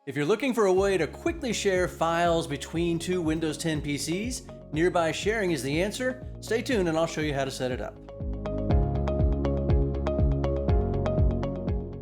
If you're looking for a way to quickly share files between two Windows 10 PCs, nearby sharing is the answer. Stay tuned and I'll show you how to set it up.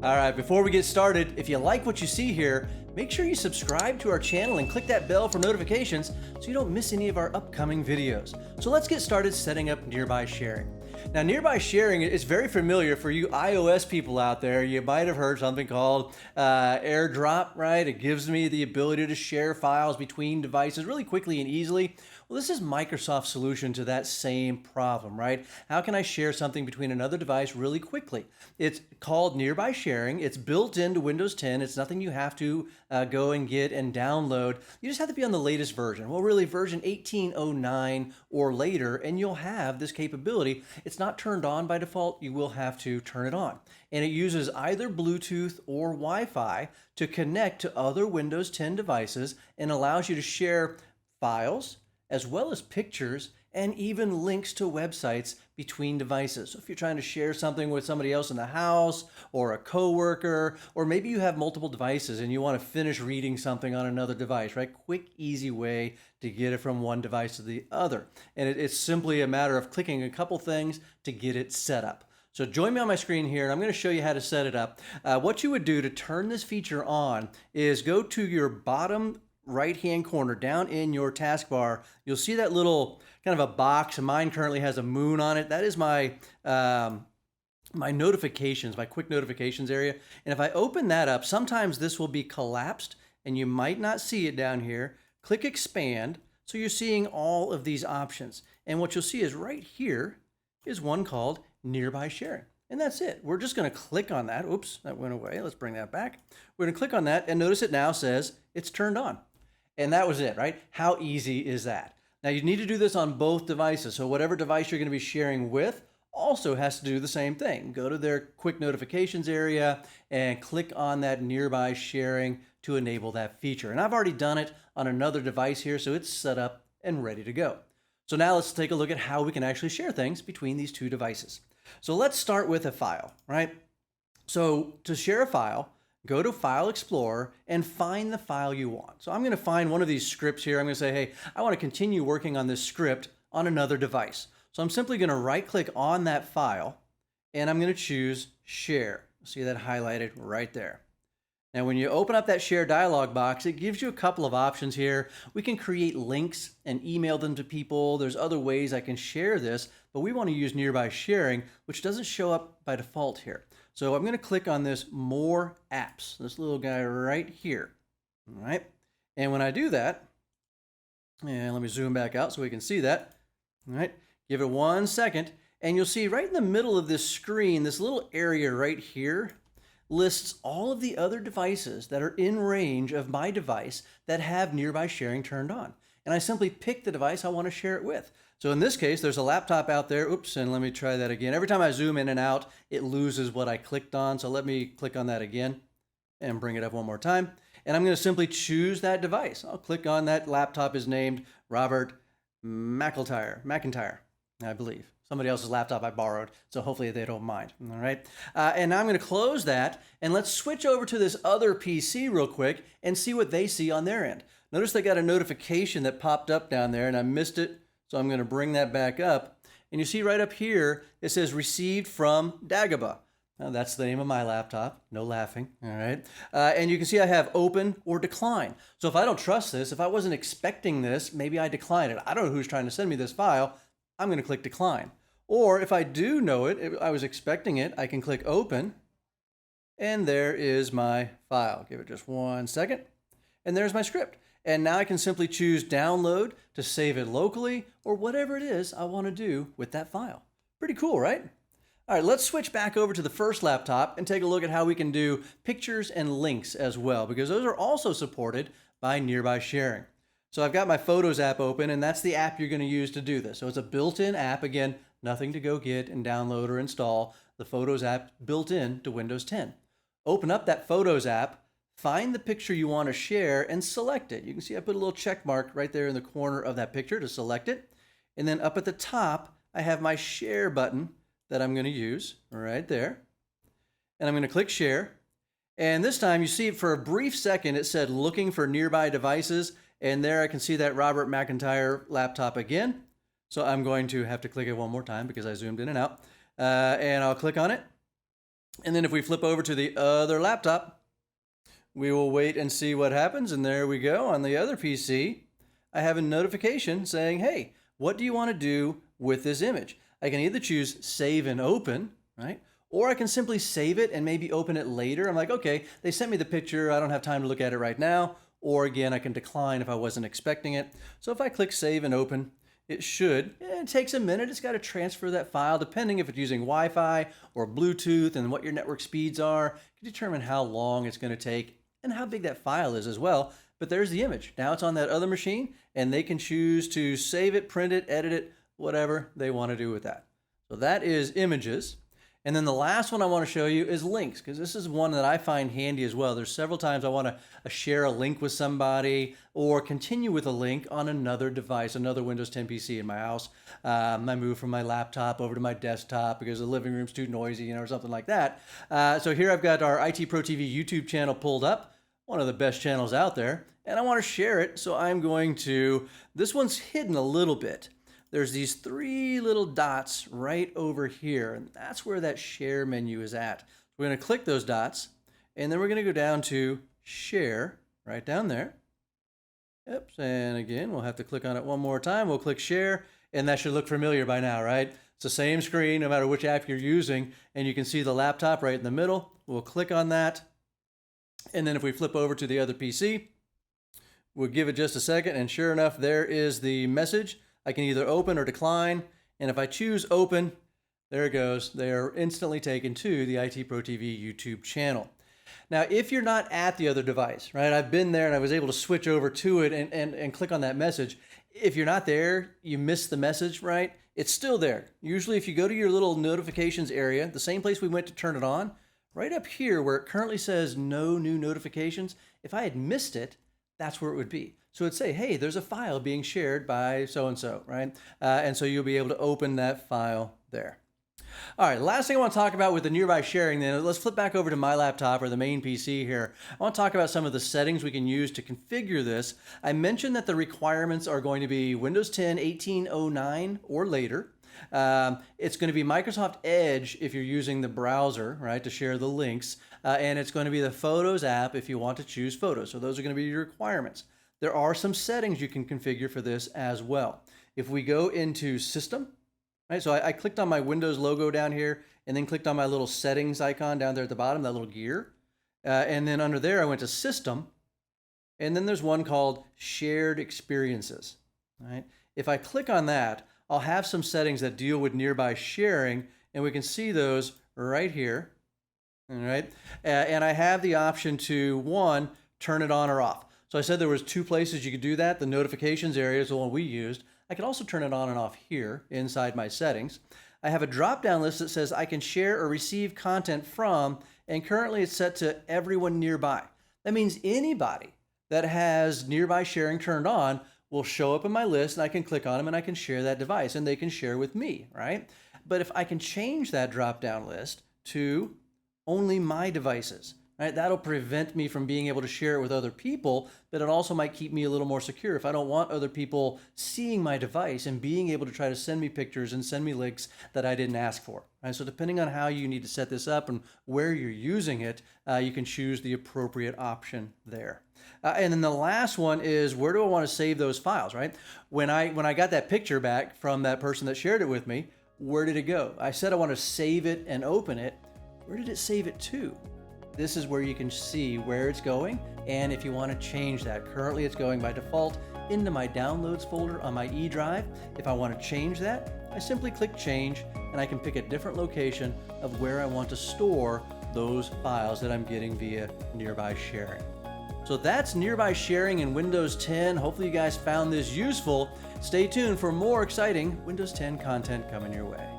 All right, before we get started, if you like what you see here, make sure you subscribe to our channel and click that bell for notifications so you don't miss any of our upcoming videos. So let's get started setting up nearby sharing. Now, nearby sharing is very familiar for you iOS people out there. You might have heard something called AirDrop, right? It gives me the ability to share files between devices really quickly and easily. Well, this is Microsoft's solution to that same problem, right? How can I share something between another device really quickly? It's called nearby sharing. It's built into Windows 10. It's nothing you have to go and get and download. You just have to be on the latest version. Well, really version 1809 or later, and you'll have this capability. It's not turned on by default. You will have to turn it on. And it uses either Bluetooth or Wi-Fi to connect to other Windows 10 devices and allows you to share files, as well as pictures and even links to websites between devices. So if you're trying to share something with somebody else in the house or a coworker, or maybe you have multiple devices and you want to finish reading something on another device, right? Quick, easy way to get it from one device to the other. And it's simply a matter of clicking a couple things to get it set up. So join me on my screen here, and I'm going to show you how to set it up. What you would do to turn this feature on is go to your bottom right-hand corner down in your taskbar. You'll see that little kind of a box. Mine currently has a moon on it. That is my my notifications, my quick notifications area. And if I open that up, sometimes this will be collapsed and you might not see it down here. Click expand. So you're seeing all of these options. And what you'll see is right here is one called nearby sharing. And that's it. We're just going to click on that. Oops, that went away. Let's bring that back. We're going to click on that and notice it now says it's turned on. And that was it, right? How easy is that? Now you need to do this on both devices. So whatever device you're going to be sharing with also has to do the same thing. Go to their quick notifications area and click on that nearby sharing to enable that feature. And I've already done it on another device here, so it's set up and ready to go. So now let's take a look at how we can actually share things between these two devices. So let's start with a file, right? So to share a file, go to File Explorer and find the file you want. So I'm going to find one of these scripts here. I'm going to say, hey, I want to continue working on this script on another device. So I'm simply going to right-click on that file, and I'm going to choose Share. See that highlighted right there. Now, when you open up that Share dialog box, it gives you a couple of options here. We can create links and email them to people. There's other ways I can share this, but we want to use nearby sharing, which doesn't show up by default here. So I'm going to click on this More Apps, this little guy right here. All right. And when I do that, and let me zoom back out so we can see that. All right. Give it 1 second, and you'll see right in the middle of this screen, this little area right here lists all of the other devices that are in range of my device that have nearby sharing turned on. And I simply pick the device I want to share it with. So in this case, there's a laptop out there. Oops, and let me try that again. Every time I zoom in and out, it loses what I clicked on. So let me click on that again and bring it up one more time. And I'm going to simply choose that device. I'll click on that. Laptop is named Robert McIntyre, I believe. Somebody else's laptop I borrowed, so hopefully they don't mind. All right. And now I'm going to close that, and let's switch over to this other PC real quick and see what they see on their end. Notice they got a notification that popped up down there, and I missed it. So I'm going to bring that back up. And you see right up here, it says received from Dagobah. Now that's the name of my laptop. No laughing. All right. And you can see I have open or decline. So if I don't trust this, if I wasn't expecting this, maybe I decline it. I don't know who's trying to send me this file. I'm going to click decline. Or if I do know it, if I was expecting it, I can click open. And there is my file. Give it just 1 second. And there's my script. And now I can simply choose download to save it locally or whatever it is I want to do with that file. Pretty cool, right? All right, let's switch back over to the first laptop and take a look at how we can do pictures and links as well, because those are also supported by nearby sharing. So I've got my Photos app open, and that's the app you're going to use to do this. So it's a built-in app. Again, nothing to go get and download or install. The Photos app built in to Windows 10. Open up that Photos app. Find the picture you want to share and select it. You can see I put a little check mark right there in the corner of that picture to select it. And then up at the top, I have my share button that I'm going to use right there. And I'm going to click share. And this time you see for a brief second, it said looking for nearby devices. And there I can see that Robert McIntyre laptop again. So I'm going to have to click it one more time because I zoomed in and out. And I'll click on it. And then if we flip over to the other laptop, we will wait and see what happens. And there we go. On the other PC, I have a notification saying, hey, what do you want to do with this image? I can either choose save and open, right? Or I can simply save it and maybe open it later. I'm like, okay, they sent me the picture. I don't have time to look at it right now. Or again, I can decline if I wasn't expecting it. So if I click save and open, it should. It takes a minute. It's got to transfer that file depending if it's using Wi-Fi or Bluetooth and what your network speeds are. You can determine how long it's going to take and how big that file is as well. But there's the image. Now it's on that other machine and they can choose to save it, print it, edit it, whatever they want to do with that. So that is images. And then the last one I want to show you is links, because this is one that I find handy as well. There's several times I want to share a link with somebody or continue with a link on another device, another Windows 10 PC in my house. I moved from my laptop over to my desktop because the living room's too noisy, or something like that. So here I've got our IT Pro TV YouTube channel pulled up, one of the best channels out there, and I want to share it. So I'm going to, this one's hidden a little bit. There's these three little dots right over here, and that's where that share menu is at. We're going to click those dots, and then we're going to go down to share right down there. Yep, and again, we'll have to click on it one more time. We'll click share, and that should look familiar by now, right? It's the same screen no matter which app you're using, and you can see the laptop right in the middle. We'll click on that, and then if we flip over to the other PC, we'll give it just a second, and sure enough, there is the message. I can either open or decline, and if I choose open, there it goes. They are instantly taken to the IT Pro TV YouTube channel. Now, if you're not at the other device, right? I've been there and I was able to switch over to it and click on that message. If you're not there, you miss the message, right? It's still there. Usually if you go to your little notifications area, the same place we went to turn it on, right up here where it currently says no new notifications, if I had missed it, that's where it would be. So it'd say, hey, there's a file being shared by so-and-so, right? And so you'll be able to open that file there. All right, last thing I want to talk about with the nearby sharing then, let's flip back over to my laptop or the main PC here. I want to talk about some of the settings we can use to configure this. I mentioned that the requirements are going to be Windows 10 1809 or later. It's going to be Microsoft Edge if you're using the browser, right, to share the links. And it's going to be the Photos app if you want to choose photos. So those are going to be your requirements. There are some settings you can configure for this as well. If we go into System, right, so I clicked on my Windows logo down here and then clicked on my little settings icon down there at the bottom, that little gear. And then under there, I went to System. And then there's one called Shared Experiences. Right? If I click on that, I'll have some settings that deal with nearby sharing, and we can see those right here. All right? And I have the option to, one, turn it on or off. So I said there was two places you could do that. The notifications area is the one we used. I can also turn it on and off here inside my settings. I have a drop-down list that says I can share or receive content from, and currently it's set to everyone nearby. That means anybody that has nearby sharing turned on will show up in my list, and I can click on them and I can share that device and they can share with me, right? But if I can change that drop-down list to only my devices, right? That'll prevent me from being able to share it with other people, but it also might keep me a little more secure if I don't want other people seeing my device and being able to try to send me pictures and send me links that I didn't ask for. Right? So depending on how you need to set this up and where you're using it, you can choose the appropriate option there. And then the last one is, where do I want to save those files, right? When I got that picture back from that person that shared it with me, where did it go? I said I want to save it and open it. Where did it save it to? This is where you can see where it's going, and if you want to change that. Currently it's going by default into my downloads folder on my E drive. If I want to change that, I simply click change, and I can pick a different location of where I want to store those files that I'm getting via nearby sharing. So that's nearby sharing in Windows 10. Hopefully you guys found this useful. Stay tuned for more exciting Windows 10 content coming your way.